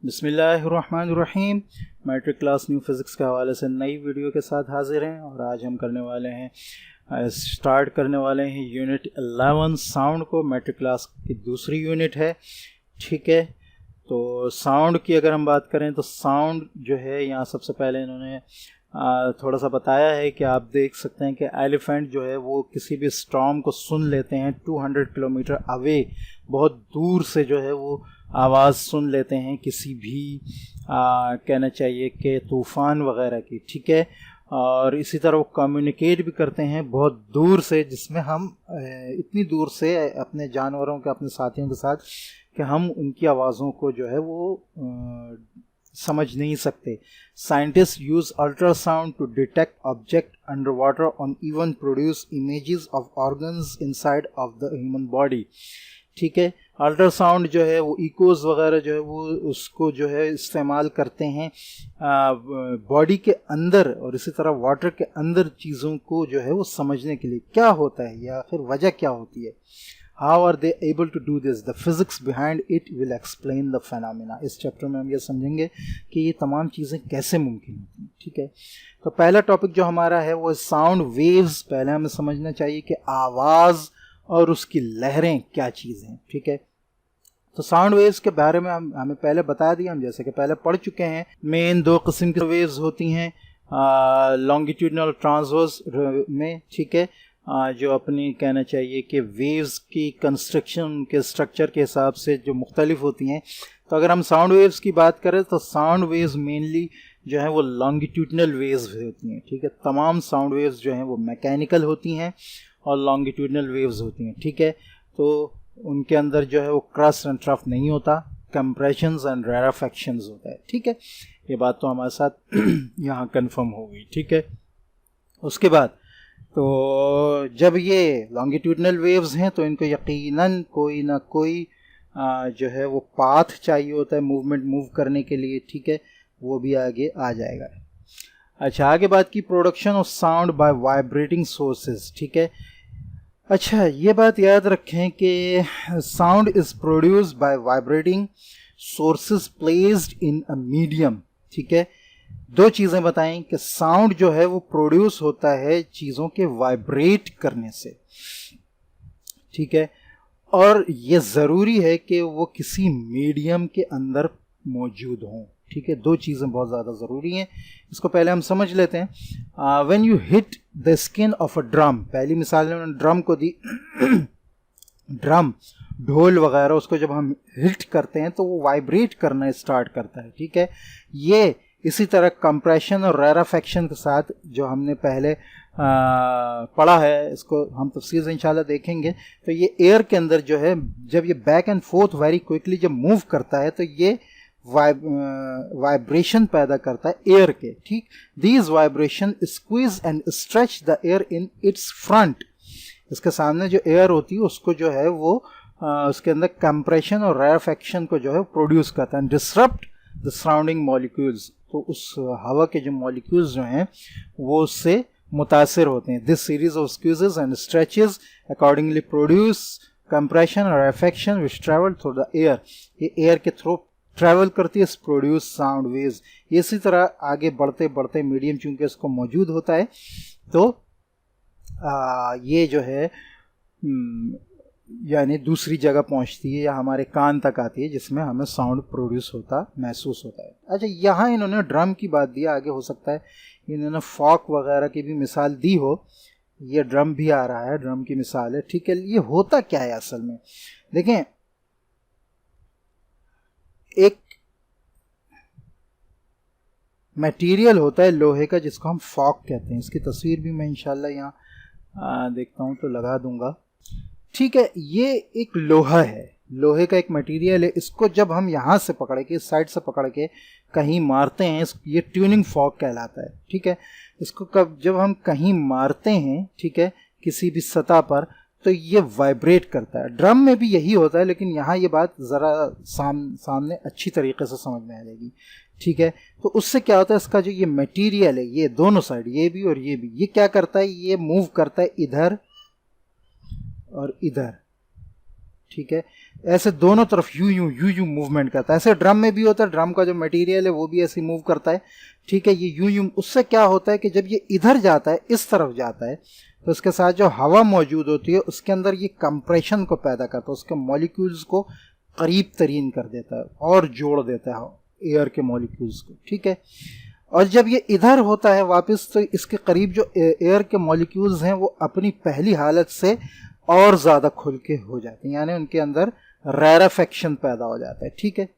बिस्मिल्लाहिर्रहमानिर्रहीम। Matric class new physics के हवाले से नई वीडियो के साथ हाजिर हैं और आज हम स्टार्ट करने वाले हैं यूनिट 11 साउंड को। मैट्रिक क्लास की दूसरी यूनिट है, ठीक है। तो साउंड की अगर हम बात करें तो साउंड जो है यहाँ सबसे पहले इन्होंने थोड़ा सा बताया है कि आप देख सकते हैं कि एलिफेंट जो है वो किसी भी स्टॉर्म को सुन लेते हैं 200 किलोमीटर अवे, बहुत दूर से जो है वो आवाज़ सुन लेते हैं किसी भी कहना चाहिए कि तूफ़ान वगैरह की, ठीक है। और इसी तरह वो कम्युनिकेट भी करते हैं बहुत दूर से, जिसमें हम इतनी दूर से अपने जानवरों के, अपने साथियों के साथ कि हम उनकी आवाज़ों को जो है वो समझ नहीं सकते। Scientist use ultrasound to detect object under water on even produce images of organs inside of the human body, ठीक है। अल्ट्रासाउंड जो है वो इकोज वगैरह जो है वो उसको जो है इस्तेमाल करते हैं बॉडी के अंदर और इसी तरह वाटर के अंदर चीज़ों को जो है वो समझने के लिए क्या होता है या फिर वजह क्या होती है। How are they able to do this, the physics behind it will explain the phenomena. इस चैप्टर में हम ये समझेंगे कि ये तमाम चीज़ें कैसे मुमकिन होती हैं, ठीक है। तो पहला टॉपिक जो हमारा है वो साउंड वेव्स। पहले हमें समझना चाहिए कि आवाज़ और उसकी लहरें क्या चीज़ हैं, ठीक है। तो साउंड वेव्स के बारे में हमें पहले बता दिया, हम जैसे कि पहले पढ़ चुके हैं। मेन दो किस्म की वेव्स होती हैं, लॉन्गिट्यूडनल ट्रांसवर्स में, ठीक है, जो अपनी कहना चाहिए कि वेव्स की कंस्ट्रक्शन के स्ट्रक्चर के हिसाब से जो मुख्तलिफ होती हैं। तो अगर हम साउंड वेव्स की बात करें तो साउंड वेव्स मेनली जो है वो लॉन्गिट्यूडनल वेव्स होती हैं, ठीक है। तमाम साउंड वेव्स जो हैं वो मैकेनिकल होती हैं और लॉन्गिट्यूडनल वेव्स होती हैं, ठीक है। तो उनके अंदर जो है वो क्रस्ट एंड ट्रफ नहीं होता, कंप्रेशंस एंड रेराफेक्शंस होता है, ठीक है। ये बात तो हमारे साथ यहाँ कंफर्म हो गई, ठीक है। उसके बाद तो जब ये लॉन्गिट्यूडनल वेव्स हैं तो इनको यकीनन कोई ना कोई जो है वो पाथ चाहिए होता है मूव करने के लिए, ठीक है। वो भी आगे आ जाएगा। अच्छा, आगे बात की production of sound bye vibrating sources, ठीक है। अच्छा, ये बात याद रखें कि sound is produced by vibrating sources placed in a medium, ठीक है। दो चीज़ें बताएं कि साउंड जो है वो प्रोड्यूस होता है चीज़ों के वाइब्रेट करने से, ठीक है। और ये ज़रूरी है कि वो किसी मीडियम के अंदर मौजूद हों, ठीक है। दो चीज़ें बहुत ज़्यादा ज़रूरी हैं, इसको पहले हम समझ लेते हैं। When you hit the skin of a drum, पहली मिसाल उन्होंने ड्रम को दी ड्रम, ढोल वगैरह, उसको जब हम हिट करते हैं तो वो वाइब्रेट करना स्टार्ट करता है, ठीक है। ये इसी तरह कंप्रेशन और रेराफेक्शन के साथ जो हमने पहले पढ़ा है, इसको हम तफसील से इंशाल्लाह देखेंगे। तो ये एयर के अंदर जो है जब ये back and fourth very quickly जब मूव करता है तो ये वाइब्रेशन पैदा करता है एयर के, ठीक। These vibration squeeze and stretch the air in its front. इसके सामने जो एयर होती है उसको जो है वो उसके अंदर कंप्रेशन और रेराफेक्शन को जो है प्रोड्यूस करता है, डिसरप्ट द सराउंडिंग मॉलिक्यूल्स। तो उस हवा के जो मॉलिक्यूल्स जो हैं वो उससे मुतासिर होते हैं। This series of squeezes and stretches accordingly produce compression और रेराफेक्शन विच ट्रेवल थ्रू द एयर। ये एयर के थ्रू ट्रैवल करती है, प्रोड्यूस साउंड वेव्स। इसी तरह आगे बढ़ते बढ़ते मीडियम चूंकि इसको मौजूद होता है तो ये जो है यानी दूसरी जगह पहुंचती है या हमारे कान तक आती है, जिसमें हमें साउंड प्रोड्यूस होता महसूस होता है। अच्छा, यहाँ इन्होंने ड्रम की बात दी, आगे हो सकता है इन्होंने फॉक वगैरह की भी मिसाल दी हो। ये ड्रम भी आ रहा है, ड्रम की मिसाल है, ठीक है। ये होता क्या है असल में, देखें, एक मटेरियल होता है लोहे का जिसको हम फॉक कहते हैं। इसकी तस्वीर भी मैं इंशाल्लाह यहाँ देखता हूँ तो लगा दूंगा, ठीक है। ये एक लोहा है, लोहे का एक मटेरियल है। इसको जब हम यहाँ से पकड़ के, इस साइड से पकड़ के कहीं मारते हैं, ये ट्यूनिंग फॉक कहलाता है, ठीक है। इसको जब हम कहीं मारते हैं, ठीक है, किसी भी सतह पर, तो ये वाइब्रेट करता है। ड्रम में भी यही होता है, लेकिन यहाँ ये बात ज़रा सामने अच्छी तरीके से समझ में आ जाएगी, ठीक है। तो उससे क्या होता है, इसका जो ये मटेरियल है, ये दोनों साइड, ये भी और ये भी, ये क्या करता है, ये मूव करता है इधर और इधर, ठीक है। ऐसे दोनों तरफ यूं मूवमेंट करता है। ऐसे ड्रम में भी होता है, ड्रम का जो मटेरियल है वो भी ऐसे मूव करता है, ठीक है। ये यूं उससे क्या होता है कि जब ये इधर जाता है, इस तरफ जाता है, तो उसके साथ जो हवा मौजूद होती है उसके अंदर ये कंप्रेशन को पैदा करता है, उसके मॉलिक्यूल्स को करीब तरीन कर देता है और जोड़ देता है एयर के मॉलिक्यूल्स को, ठीक है। और जब ये इधर होता है वापस, तो इसके करीब जो एयर के मॉलिक्यूल्स हैं वो अपनी पहली हालत से और ज़्यादा खुल के हो जाते हैं, यानी उनके अंदर रैरेफेक्शन पैदा हो जाता है, ठीक है।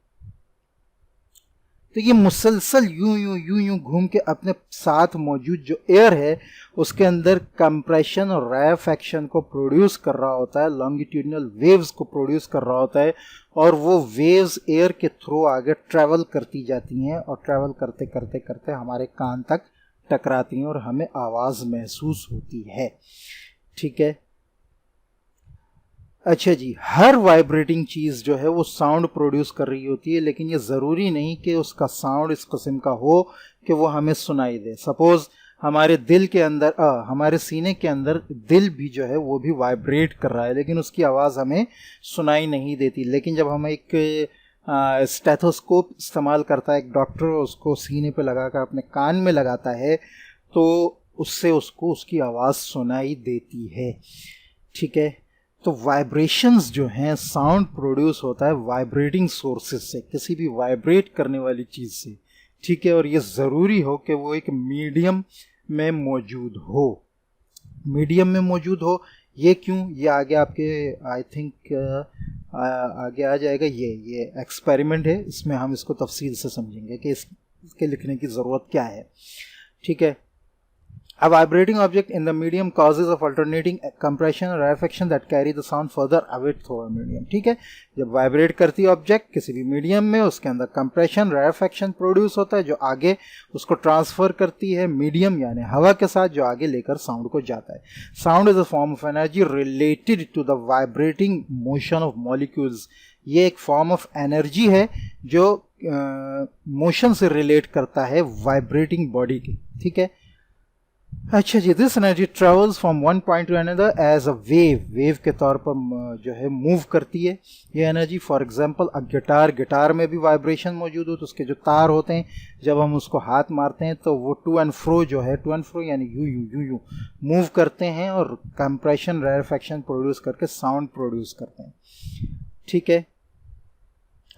तो ये मुसलसल यूं घूम के अपने साथ मौजूद जो एयर है उसके अंदर कंप्रेशन और रैरेफेक्शन को प्रोड्यूस कर रहा होता है, लॉन्गिट्यूडनल वेव्स को प्रोड्यूस कर रहा होता है, और वो वेव्स एयर के थ्रू आगे ट्रैवल करती जाती हैं और ट्रैवल करते करते करते हमारे कान तक टकराती हैं और हमें आवाज़ महसूस होती है, ठीक है। अच्छा जी, हर वाइब्रेटिंग चीज़ जो है वो साउंड प्रोड्यूस कर रही होती है, लेकिन ये ज़रूरी नहीं कि उसका साउंड इस किस्म का हो कि वो हमें सुनाई दे। सपोज़ हमारे दिल के अंदर हमारे सीने के अंदर दिल भी जो है वो भी वाइब्रेट कर रहा है, लेकिन उसकी आवाज़ हमें सुनाई नहीं देती। लेकिन जब हम एक स्टेथोस्कोप इस्तेमाल करता है एक डॉक्टर, उसको सीने पे लगा कर अपने कान में लगाता है, तो उससे उसको उसकी आवाज़ सुनाई देती है, ठीक है। तो वाइब्रेशंस जो हैं, साउंड प्रोड्यूस होता है वाइब्रेटिंग सोर्सेज से, किसी भी वाइब्रेट करने वाली चीज़ से, ठीक है। और ये ज़रूरी हो कि वो एक मीडियम में मौजूद हो, मीडियम में मौजूद हो। ये क्यों, ये आगे आपके आई थिंक आगे आ जाएगा। ये एक्सपेरिमेंट है, इसमें हम इसको तफसील से समझेंगे कि इसके लिखने की ज़रूरत क्या है, ठीक है। A vibrating object in the medium causes of alternating compression or rarefaction that carry the sound further away through a medium, ठीक है। जब वाइब्रेट करती है ऑब्जेक्ट किसी भी मीडियम में, उसके अंदर कंप्रेशन rarefaction प्रोड्यूस होता है जो आगे उसको ट्रांसफर करती है मीडियम यानी हवा के साथ, जो आगे लेकर साउंड को जाता है। Sound is a form of energy related to the vibrating motion of molecules. ये एक फॉर्म ऑफ एनर्जी है जो मोशन से रिलेट करता है वाइब्रेटिंग बॉडी की, ठीक है। अच्छा जी, this energy travels from one point to another as a wave के तौर पर जो है मूव करती है ये एनर्जी। फॉर एग्जांपल अ गिटार में भी वाइब्रेशन मौजूद हो, तो उसके जो तार होते हैं जब हम उसको हाथ मारते हैं तो वो टू एंड फ्रो यानी यू मूव करते हैं और कंप्रेशन रैरेफेक्शन प्रोड्यूस करके साउंड प्रोड्यूस करते हैं, ठीक है।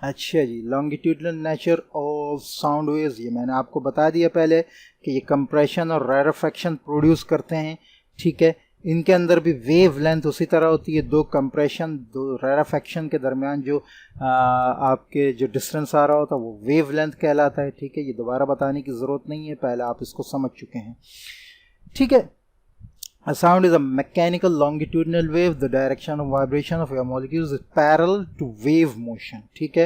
अच्छा जी, longitudinal nature of sound waves, ये मैंने आपको बता दिया पहले कि ये कंप्रेशन और रैरेफेक्शन प्रोड्यूस करते हैं, ठीक है। इनके अंदर भी वेव लेंथ उसी तरह होती है, दो कंप्रेशन दो रैरेफेक्शन के दरमियान जो आपके जो डिस्टेंस आ रहा होता है वो वेव लेंथ कहलाता है, ठीक है। ये दोबारा बताने की ज़रूरत नहीं है, पहले आप इसको समझ चुके हैं, ठीक है। A sound is a mechanical longitudinal wave. The direction of vibration of your molecules is parallel to wave motion. ठीक है,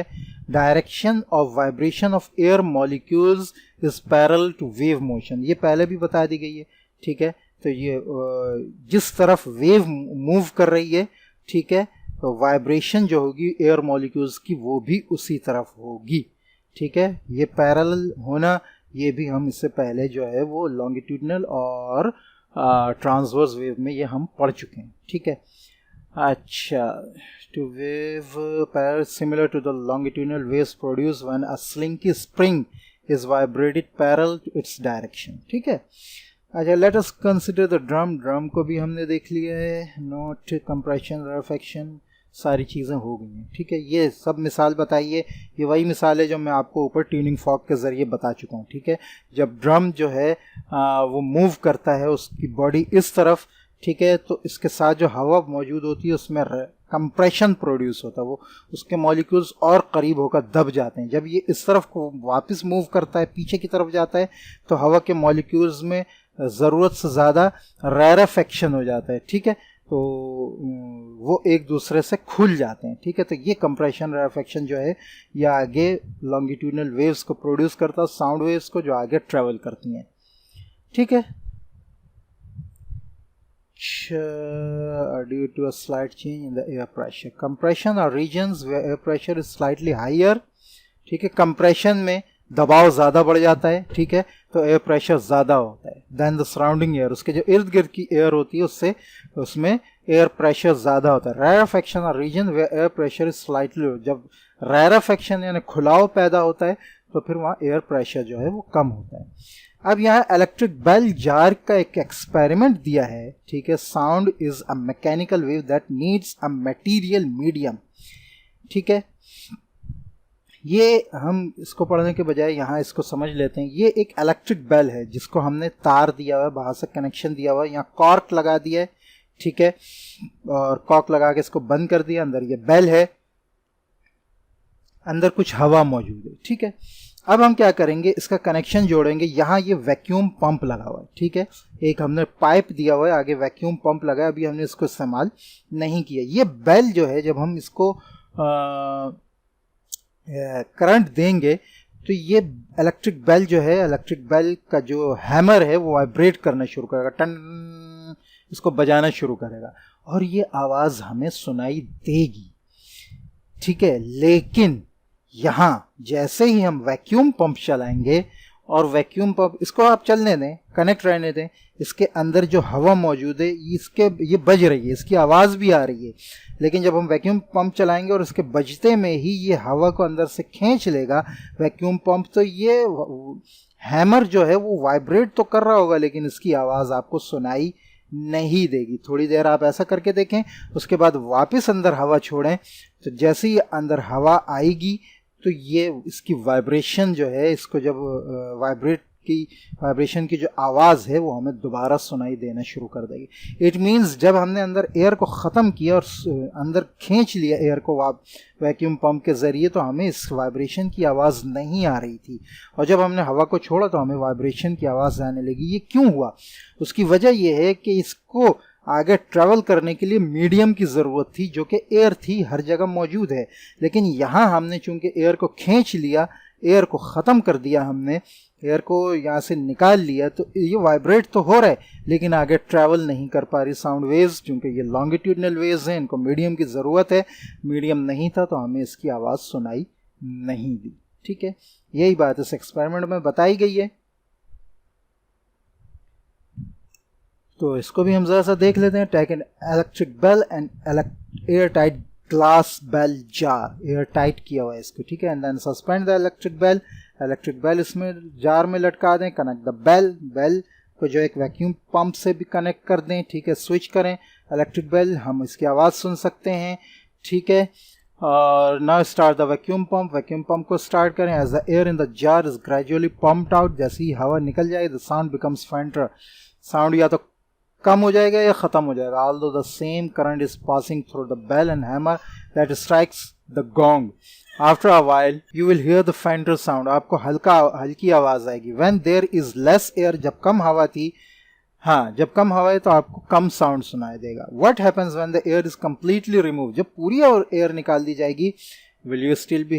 direction of vibration of air molecules is parallel to wave motion. ये पहले भी बता दी गई है, ठीक है। तो ये जिस तरफ वेव मूव कर रही है, ठीक है, तो वाइब्रेशन जो होगी एयर मॉलिक्यूल्स की वो भी उसी तरफ होगी, ठीक है। ये पैरेलल होना, ये भी हम इससे पहले जो है वो लॉन्गिट्यूडनल और ट्रांसवर्स वेव में ये हम पढ़ चुके हैं, ठीक है। अच्छा, two wave parallel similar to the longitudinal waves produce when a slinky spring is vibrated parallel to its direction, ठीक है। अच्छा, let us consider the drum को भी हमने देख लिया है, नोट कंप्रेशन रैरेफेक्शन सारी चीज़ें हो गई हैं, ठीक है। ये सब मिसाल बताइए, ये वही मिसाल है जो मैं आपको ऊपर ट्यूनिंग फॉक के ज़रिए बता चुका हूँ, ठीक है। जब ड्रम जो है वो मूव करता है उसकी बॉडी इस तरफ, ठीक है, तो इसके साथ जो हवा मौजूद होती है उसमें कंप्रेशन प्रोड्यूस होता है, वो उसके मॉलिक्यूल्स और करीब होकर दब जाते हैं। जब ये इस तरफ को वापस मूव करता है, पीछे की तरफ जाता है, तो हवा के मॉलिक्यूल्स में ज़रूरत से ज़्यादा रैरेफेक्शन हो जाता है, ठीक है, तो वो एक दूसरे से खुल जाते हैं, ठीक है। तो ये कंप्रेशन रैरेफेक्शन जो है ये आगे लॉन्गिट्यूडनल वेव्स को प्रोड्यूस करता है, साउंड वेव्स को, जो आगे ट्रेवल करती हैं, ठीक है। Due to a slight change in the air pressure, compression और regions where air pressure is slightly higher, ठीक है। कंप्रेशन में दबाव ज़्यादा बढ़ जाता है, ठीक है, तो एयर प्रेशर ज़्यादा होता है देन द सराउंडिंग एयर, उसके जो इर्द गिर्द की एयर होती है उससे उसमें एयर प्रेशर ज़्यादा होता है। रेराफेक्शन और region where air pressure is slightly, जब रेराफेक्शन यानी खुलाव पैदा होता है तो फिर वहाँ एयर प्रेशर जो है वो कम होता है। अब यहाँ इलेक्ट्रिक बेल जार का एक एक्सपेरिमेंट दिया है, ठीक है। Sound is a mechanical wave that needs a material medium, ठीक है। ये हम इसको पढ़ने के बजाय यहाँ इसको समझ लेते हैं। ये एक इलेक्ट्रिक बेल है जिसको हमने तार दिया हुआ है, बाहर से कनेक्शन दिया हुआ है, यहाँ कॉर्क लगा दिया है, ठीक है, और कॉर्क लगा के इसको बंद कर दिया। अंदर ये बेल है, अंदर कुछ हवा मौजूद है, ठीक है। अब हम क्या करेंगे, इसका कनेक्शन जोड़ेंगे। यहाँ ये वैक्यूम पंप लगा हुआ है, ठीक है। एक हमने पाइप दिया हुआ है, आगे वैक्यूम पंप लगा है, अभी हमने इसको इस्तेमाल नहीं किया। ये बेल जो है, जब हम इसको करंट देंगे तो ये इलेक्ट्रिक बेल जो है, इलेक्ट्रिक बेल का जो हैमर है वो वाइब्रेट करना शुरू करेगा, टन, इसको बजाना शुरू करेगा और ये आवाज़ हमें सुनाई देगी, ठीक है। लेकिन यहाँ जैसे ही हम वैक्यूम पंप चलाएंगे, और वैक्यूम पंप इसको आप चलने दें, कनेक्ट रहने दें, इसके अंदर जो हवा मौजूद है ये बज रही है, इसकी आवाज़ भी आ रही है। लेकिन जब हम वैक्यूम पंप चलाएंगे और इसके बजते में ही ये हवा को अंदर से खींच लेगा वैक्यूम पंप, तो ये हैमर जो है वो वाइब्रेट तो कर रहा होगा लेकिन इसकी आवाज़ आपको सुनाई नहीं देगी। थोड़ी देर आप ऐसा करके देखें, उसके बाद वापस अंदर हवा छोड़ें, तो जैसे ही अंदर हवा आएगी तो ये इसकी वाइब्रेशन जो है, इसको जब वाइब्रेशन की जो आवाज़ है वो हमें दोबारा सुनाई देना शुरू कर देगी। इट मीन्स जब हमने अंदर एयर को ख़त्म किया और अंदर खींच लिया एयर को वैक्यूम पंप के ज़रिए, तो हमें इस वाइब्रेशन की आवाज़ नहीं आ रही थी, और जब हमने हवा को छोड़ा तो हमें वाइब्रेशन की आवाज़ आने लगी। ये क्यों हुआ? उसकी वजह यह है कि इसको आगे ट्रैवल करने के लिए मीडियम की ज़रूरत थी, जो कि एयर थी, हर जगह मौजूद है। लेकिन यहाँ हमने चूंकि एयर को खींच लिया, एयर को ख़त्म कर दिया, हमने एयर को यहाँ से निकाल लिया, तो ये वाइब्रेट तो हो रहा है लेकिन आगे ट्रैवल नहीं कर पा रही साउंड वेव्स, क्योंकि ये लॉन्गिट्यूडनल वेव्स हैं, इनको मीडियम की ज़रूरत है। मीडियम नहीं था तो हमें इसकी आवाज़ सुनाई नहीं दी, ठीक है। यही बात इस एक्सपेरिमेंट में बताई गई है। तो इसको भी हम ज़रा सा देख लेते हैं। Take an electric bell and air tight glass bell jar, air tight किया हुआ है इसको, ठीक है। And then suspend the electric bell इसमें जार में लटका दें। कनेक्ट द बेल को जो एक वैक्यूम पंप से भी कनेक्ट कर दें, ठीक है। स्विच करें इलेक्ट्रिक बेल, हम इसकी आवाज़ सुन सकते हैं, ठीक है। और now start the vacuum pump को स्टार्ट करें। As the air in the jar is gradually pumped out, जैसे ही हवा निकल जाए the sound becomes fainter, sound या तो कम हो जाएगा या ख़त्म हो जाएगा। Although the same current is passing through the bell and hammer that strikes the gong. After a while you will hear the fainter sound, आपको हल्की आवाज़ आएगी। When there is less air, जब कम हवा थी, हाँ जब कम हवा है तो आपको कम साउंड सुनाई देगा। What happens when the air is completely remove, जब पूरी एयर निकाल दी जाएगी, will you still be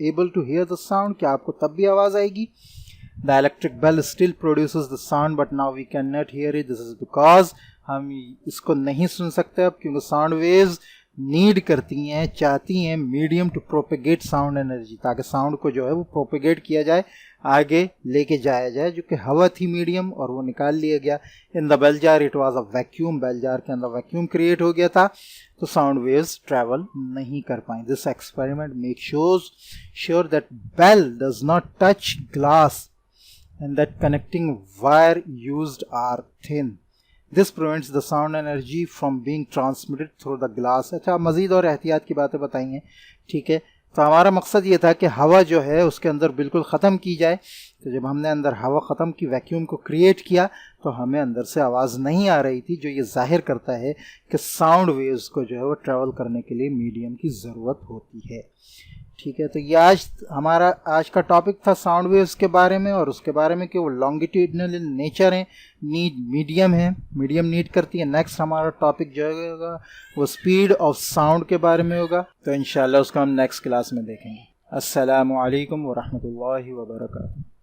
able to hear the sound, क्या आपको तब भी आवाज़ आएगी? The electric bell still produces the sound but now we cannot hear it. This is because हम इसको नहीं सुन सकते अब, क्योंकि साउंड वेव्स नीड करती हैं, चाहती हैं medium to propagate sound energy, ताकि साउंड को जो है वो प्रोपेगेट किया जाए, आगे लेके जाया जाए, जो कि हवा थी मीडियम और वो निकाल लिया गया। In the bell jar it was a vacuum, bell jar के अंदर वैक्यूम क्रिएट हो गया था, तो साउंड वेव्स ट्रैवल नहीं कर पाए। This experiment make sure that bell does not touch glass and that connecting wire used are thin. This prevents the sound energy from being transmitted through the glass. अच्छा, मज़ीद और एहतियात की बातें बताई हैं, ठीक है। तो हमारा मकसद ये था कि हवा जो है उसके अंदर बिल्कुल ख़त्म की जाए। तो जब हमने अंदर हवा ख़त्म की, वैक्यूम को क्रिएट किया, तो हमें अंदर से आवाज़ नहीं आ रही थी, जो ये जाहिर करता है कि साउंड वेव्स को जो है वो ट्रैवल करने के लिए मीडियम की ज़रूरत होती है, ठीक है। तो ये हमारा आज का टॉपिक था साउंड वेव्स के बारे में, और उसके बारे में कि वो लॉन्गिट्यूडनल नेचर है, मीडियम नीड करती है। नेक्स्ट हमारा टॉपिक जो होगा वो स्पीड ऑफ साउंड के बारे में होगा, तो इंशाल्लाह उसको हम नेक्स्ट क्लास में देखेंगे। अस्सलामु अलैकुम व रहमतुल्लाहि व बरकातुहू।